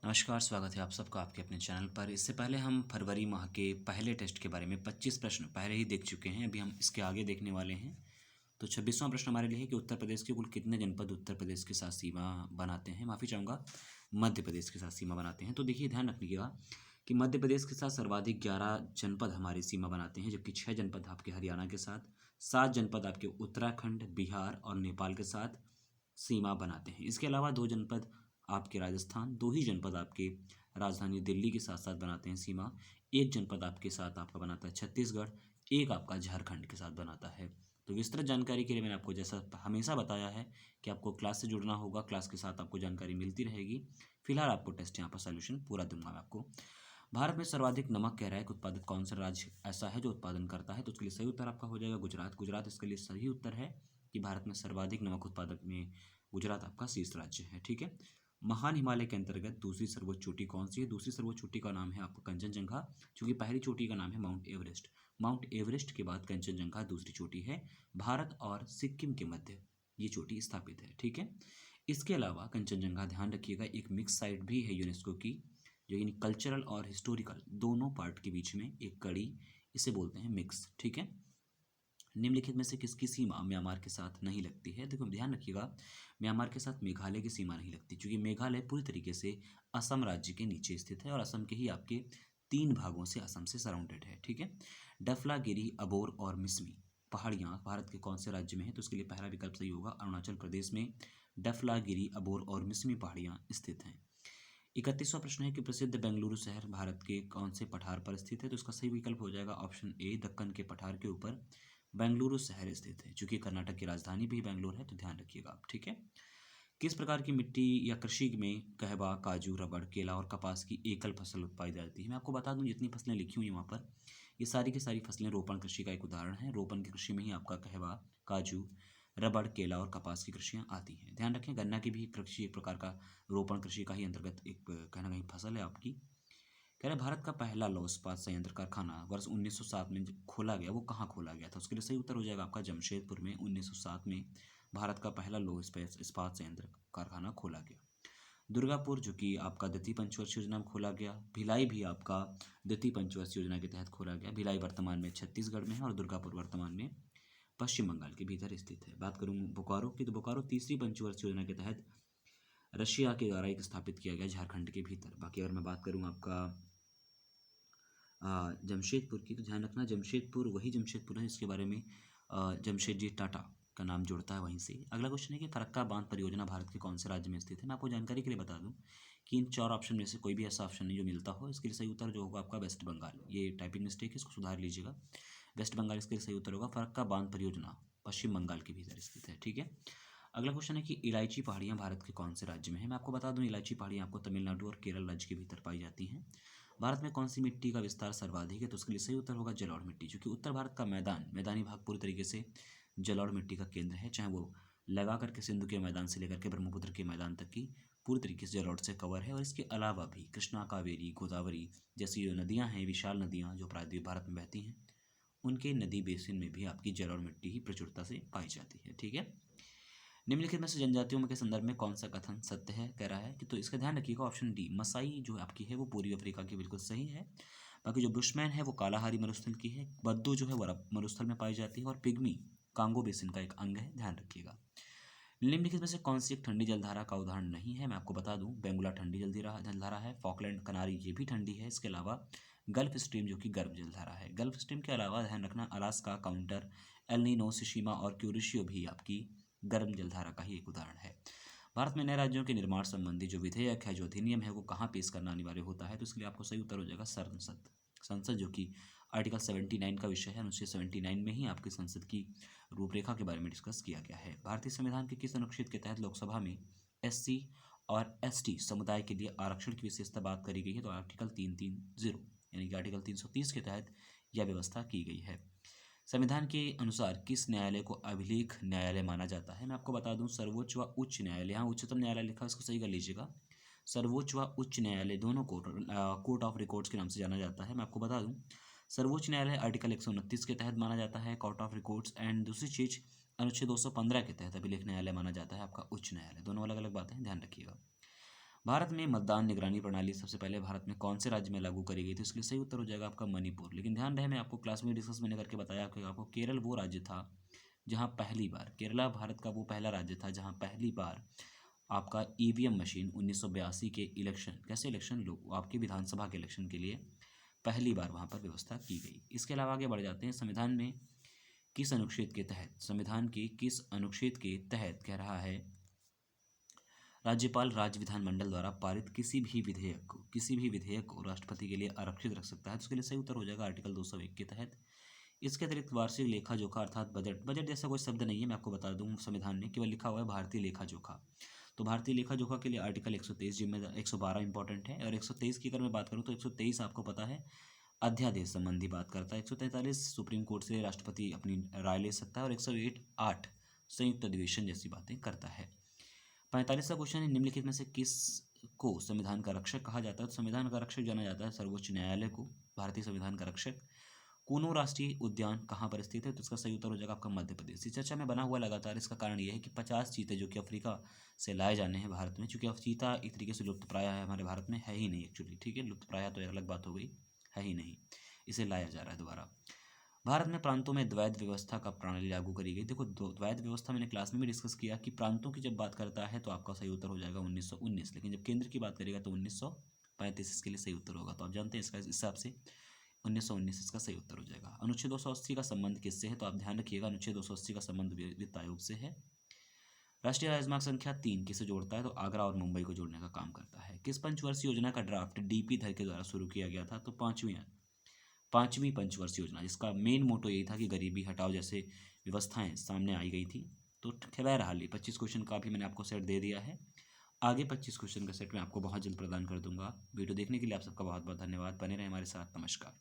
नमस्कार, स्वागत है आप सबका आपके अपने चैनल पर। इससे पहले हम फरवरी माह के पहले टेस्ट के बारे में 25 प्रश्न पहले ही देख चुके हैं। अभी हम इसके आगे देखने वाले हैं। तो 26वां प्रश्न हमारे लिए है कि उत्तर प्रदेश के कुल कितने जनपद उत्तर प्रदेश के साथ सीमा बनाते हैं। माफ़ी चाहूँगा, मध्य प्रदेश के साथ सीमा बनाते हैं। तो देखिए, ध्यान रखिएगा कि मध्य प्रदेश के साथ सर्वाधिक 11 जनपद हमारी सीमा बनाते हैं, जबकि 6 जनपद आपके हरियाणा के साथ, 7 जनपद आपके उत्तराखंड, बिहार और नेपाल के साथ सीमा बनाते हैं। इसके अलावा 2 जनपद आपके राजस्थान, 2 ही जनपद आपके राजधानी दिल्ली के साथ साथ बनाते हैं सीमा। 1 जनपद आपके साथ आपका बनाता है छत्तीसगढ़, 1 आपका झारखंड के साथ बनाता है। तो विस्तृत जानकारी के लिए मैंने आपको जैसा हमेशा बताया है कि आपको क्लास से जुड़ना होगा, क्लास के साथ आपको जानकारी मिलती रहेगी। फिलहाल आपको टेस्ट यहाँ पर सॉल्यूशन पूरा दूंगा मैं आपको। भारत में सर्वाधिक नमक कह रहा है कि उत्पादित कौन सा राज्य ऐसा है जो उत्पादन करता है। तो उसके लिए सही उत्तर आपका हो जाएगा गुजरात। गुजरात इसके लिए सही उत्तर है कि भारत में सर्वाधिक नमक उत्पादक में गुजरात आपका शीर्ष राज्य है। ठीक है। महान हिमालय के अंतर्गत दूसरी सर्वोच्च चोटी कौन सी है। दूसरी सर्वोच्च चोटी का नाम है आपका कंचनजंगा, क्योंकि पहली चोटी का नाम है माउंट एवरेस्ट। माउंट एवरेस्ट के बाद कंचनजंगा दूसरी चोटी है। भारत और सिक्किम के मध्य ये चोटी स्थापित है। ठीक है। इसके अलावा कंचनजंगा, ध्यान रखिएगा, एक मिक्स साइट भी है यूनेस्को की, जो यानी कल्चरल और हिस्टोरिकल दोनों पार्ट के बीच में एक कड़ी, इसे बोलते हैं मिक्स। ठीक है। निम्नलिखित में से किसकी सीमा म्यांमार के साथ नहीं लगती है। देखो, ध्यान रखिएगा, म्यांमार के साथ मेघालय की सीमा नहीं लगती, क्योंकि मेघालय पूरी तरीके से असम राज्य के नीचे स्थित है और असम के ही आपके 3 भागों से असम से सराउंडेड है। ठीक है। डफलागिरी, अबोर और मिसमी पहाड़ियाँ भारत के कौन से राज्य में है। तो उसके लिए पहला विकल्प सही होगा, अरुणाचल प्रदेश में डफलागिरी, अबोर और मिसमी पहाड़ियाँ स्थित हैं। 31वां प्रश्न है कि प्रसिद्ध बेंगलुरु शहर भारत के कौन से पठार पर स्थित है। तो इसका सही विकल्प हो जाएगा ऑप्शन ए, दक्कन के पठार के ऊपर बेंगलुरु शहर स्थित है। चूंकि कर्नाटक की राजधानी भी बेंगलुरु है, तो ध्यान रखिएगा आप। ठीक है। किस प्रकार की मिट्टी या कृषि में कहवा, काजू, रबड़, केला और कपास की एकल फसल उत्पादी जाती है। मैं आपको बता दूं, जितनी फसलें लिखी हुई हैं वहाँ पर, ये सारी की सारी फसलें रोपण कृषि का एक उदाहरण है। रोपण की कृषि में ही आपका कहवा, काजू, रबड़, केला और कपास की कृषियाँ आती हैं। ध्यान रखें, गन्ना की भी कृषि एक प्रकार का रोपण कृषि का ही अंतर्गत एक कहीं ना कहीं फसल है आपकी। कह रहे भारत का पहला लौह इस्पात संयंत्र कारखाना वर्ष 1907 में जब खोला गया, वो कहाँ खोला गया था। उसके लिए सही उत्तर हो जाएगा आपका जमशेदपुर में। 1907 में भारत का पहला लौह इस्पात संयंत्र कारखाना खोला गया। दुर्गापुर, जो कि आपका द्वितीय पंचवर्षीय योजना में खोला गया। भिलाई भी आपका द्वितीय पंचवर्षीय योजना के तहत खोला गया। भिलाई वर्तमान में छत्तीसगढ़ में है और दुर्गापुर वर्तमान में पश्चिम बंगाल के भीतर स्थित है। बात करूँ बोकारो की, तो बोकारो तीसरी पंचवर्षीय योजना के तहत रशिया के द्वारा एक स्थापित किया गया झारखंड के भीतर। बाकी अगर मैं बात करूँ आपका जमशेदपुर की, तो ध्यान रखना, जमशेदपुर वही जमशेदपुर है जिसके बारे में जमशेदजी टाटा का नाम जुड़ता है वहीं से। अगला क्वेश्चन है कि फरक्का बांध परियोजना भारत के कौन से राज्य में स्थित है। मैं आपको जानकारी के लिए बता दूं कि इन 4 ऑप्शन में से कोई भी ऐसा ऑप्शन नहीं जो मिलता हो। इसके लिए सही उत्तर जो होगा आपका वेस्ट बंगाल। ये टाइपिंग मिस्टेक है, इसको सुधार लीजिएगा। वेस्ट बंगाल इसके लिए सही उत्तर होगा। फरक्का बांध परियोजना पश्चिम बंगाल के भीतर स्थित है। ठीक है। अगला क्वेश्चन है कि इलायची पहाड़ियाँ भारत के कौन से राज्य में है। मैं आपको बता दूं, इलायची पहाड़ियाँ आपको तमिलनाडु और केरल राज्य के भीतर पाई जाती हैं। भारत में कौन सी मिट्टी का विस्तार सर्वाधिक है। तो उसके लिए सही उत्तर होगा जलोढ़ मिट्टी, क्योंकि उत्तर भारत का मैदानी भाग पूरी तरीके से जलोढ़ मिट्टी का केंद्र है। चाहे वो लगा करके सिंधु के मैदान से लेकर के ब्रह्मपुत्र के मैदान तक की पूरी तरीके से जलोढ़ से कवर है। और इसके अलावा भी कृष्णा, कावेरी, गोदावरी जैसी जो नदियाँ हैं, विशाल नदियाँ जो प्रायद्वीप भारत में बहती हैं, उनके नदी बेसिन में भी आपकी जलोढ़ मिट्टी ही प्रचुरता से पाई जाती है। ठीक है। निम्नलिखित में से जनजातियों के संदर्भ में कौन सा कथन सत्य है, कह रहा है कि, तो इसका ध्यान रखिएगा ऑप्शन डी, मसाई जो आपकी है वो पूर्वी अफ्रीका की बिल्कुल सही है। बाकी जो बुशमैन है वो कालाहारी मरुस्थल की है। बद्दू जो है वो अरब मरुस्थल में पाई जाती है और पिग्मी कांगो बेसिन का एक अंग है, ध्यान रखिएगा। निम्नलिखित में से कौन सी एक ठंडी जलधारा का उदाहरण नहीं है। मैं आपको बता दूं, बेंगुला ठंडी जलधारा है। फॉकलैंड कनारी ये भी ठंडी है। इसके अलावा गल्फ स्ट्रीम जो कि गर्म जलधारा है। गल्फ स्ट्रीम के अलावा ध्यान रखना, अलास्का, काउंटर, एल नीनो, सुशीमा और क्यूरिशियो भी आपकी गर्म जलधारा का ही एक उदाहरण है। भारत में नए राज्यों के निर्माण संबंधी जो विधेयक है, जो अधिनियम है, वो कहाँ पेश करना अनिवार्य होता है। तो इसके लिए आपको सही उत्तर हो जाएगा संसद। संसद जो कि आर्टिकल 79 का विषय है, अनुच्छेद 79 में ही आपकी संसद की रूपरेखा के बारे में डिस्कस किया गया है। भारतीय संविधान के किस अनुच्छेद के तहत लोकसभा में एससी और एसटी समुदाय के लिए आरक्षण की विशेषता बात करी गई है। तो आर्टिकल 330 यानी कि आर्टिकल 330 के तहत यह व्यवस्था की गई है। संविधान के अनुसार किस न्यायालय को अभिलेख न्यायालय माना जाता है। मैं आपको बता दूं, सर्वोच्च व उच्च न्यायालय, यहाँ उच्चतम न्यायालय लिखा है, इसको सही कर लीजिएगा। सर्वोच्च व उच्च न्यायालय दोनों को कोर्ट ऑफ रिकॉर्ड्स के नाम से जाना जाता है। मैं आपको बता दूं, सर्वोच्च न्यायालय आर्टिकल 129 के तहत माना जाता है कोर्ट ऑफ रिकॉर्ड्स, एंड दूसरी चीज अनुच्छेद 215 के तहत अभिलेख न्यायालय माना जाता है आपका उच्च न्यायालय। दोनों अलग अलग बातें हैं, ध्यान रखिएगा। भारत में मतदान निगरानी प्रणाली सबसे पहले भारत में कौन से राज्य में लागू करी गई थी? इसके लिए सही उत्तर हो जाएगा आपका मणिपुर। लेकिन ध्यान रहे, मैं आपको क्लास में डिस्कस मैंने करके बताया कि आपको केरल वो राज्य था जहाँ पहली बार, केरला भारत का वो पहला राज्य था जहाँ पहली बार आपका ईवीएम मशीन 1982 के इलेक्शन, कैसे इलेक्शन, लोग आपके विधानसभा के इलेक्शन के लिए पहली बार वहाँ पर व्यवस्था की गई। इसके अलावा आगे बढ़ जाते हैं। संविधान में किस अनुच्छेद के तहत, संविधान के किस अनुच्छेद के तहत कह रहा है राज्यपाल राज्य विधानमंडल द्वारा पारित किसी भी विधेयक को राष्ट्रपति के लिए आरक्षित रख सकता है? तो इसके लिए सही उत्तर हो जाएगा आर्टिकल 201 के तहत। इसके अतिरिक्त वार्षिक लेखा जोखा अर्थात बजट, बजट जैसा कोई शब्द नहीं है, मैं आपको बता दूं, संविधान में केवल लिखा हुआ है भारतीय लेखा जोखा। तो भारतीय लेखा जोखा के लिए आर्टिकल 123 जिम्मेदार 112 इंपॉर्टेंट है। और 123 की अगर मैं बात करूँ तो 123 आपको पता है अध्यादेश संबंधी बात करता है। 143 सुप्रीम कोर्ट से राष्ट्रपति अपनी राय ले सकता है। और 108 संयुक्त अधिवेशन जैसी बातें करता है। 45वां क्वेश्चन है, निम्नलिखित में से किस को संविधान का रक्षक कहा जाता है? तो संविधान का रक्षक जाना जाता है सर्वोच्च न्यायालय को, भारतीय संविधान का रक्षक। कूनो राष्ट्रीय उद्यान कहाँ पर स्थित है? तो इसका सही उत्तर हो जाएगा आपका मध्य प्रदेश। इस चर्चा में बना हुआ लगातार, इसका कारण यह है कि 50 चीते जो कि अफ्रीका से लाए जाने हैं भारत में, चूंकि अब चीता एक तरीके से लुप्त प्राय है, हमारे भारत में है ही नहीं एक्चुअली, ठीक है, लुप्त प्राय तो एक अलग बात हो गई, है ही नहीं, इसे लाया जा रहा है दोबारा। भारत में प्रांतों में द्वैध व्यवस्था का प्रणाली लागू करी गई। देखो द्वैध व्यवस्था मैंने क्लास में भी डिस्कस किया कि प्रांतों की जब बात करता है तो आपका सही उत्तर हो जाएगा 1919, लेकिन जब केंद्र की बात करेगा तो 1935 इसके लिए सही उत्तर होगा। तो आप जानते हैं इसका इस हिसाब से 1919 इसका सही उत्तर हो जाएगा। अनुच्छेद 280 का संबंध किससे है? तो आप ध्यान रखिएगा, अनुच्छेद 280 का संबंध वित्त आयोग से है। राष्ट्रीय राजमार्ग संख्या 3 किसे जोड़ता है? तो आगरा और मुंबई को जोड़ने का काम करता है। किस पंचवर्षीय योजना का ड्राफ्ट डीपी धर के द्वारा शुरू किया गया था? तो पांचवी पंचवर्षीय योजना, जिसका मेन मोटो यही था कि गरीबी हटाओ जैसे व्यवस्थाएं सामने आई गई थी। तो बहरहाल 25 क्वेश्चन का भी मैंने आपको सेट दे दिया है। आगे 25 क्वेश्चन का सेट मैं आपको बहुत जल्द प्रदान कर दूंगा। वीडियो देखने के लिए आप सबका बहुत बहुत धन्यवाद। बने रहें हमारे साथ। नमस्कार।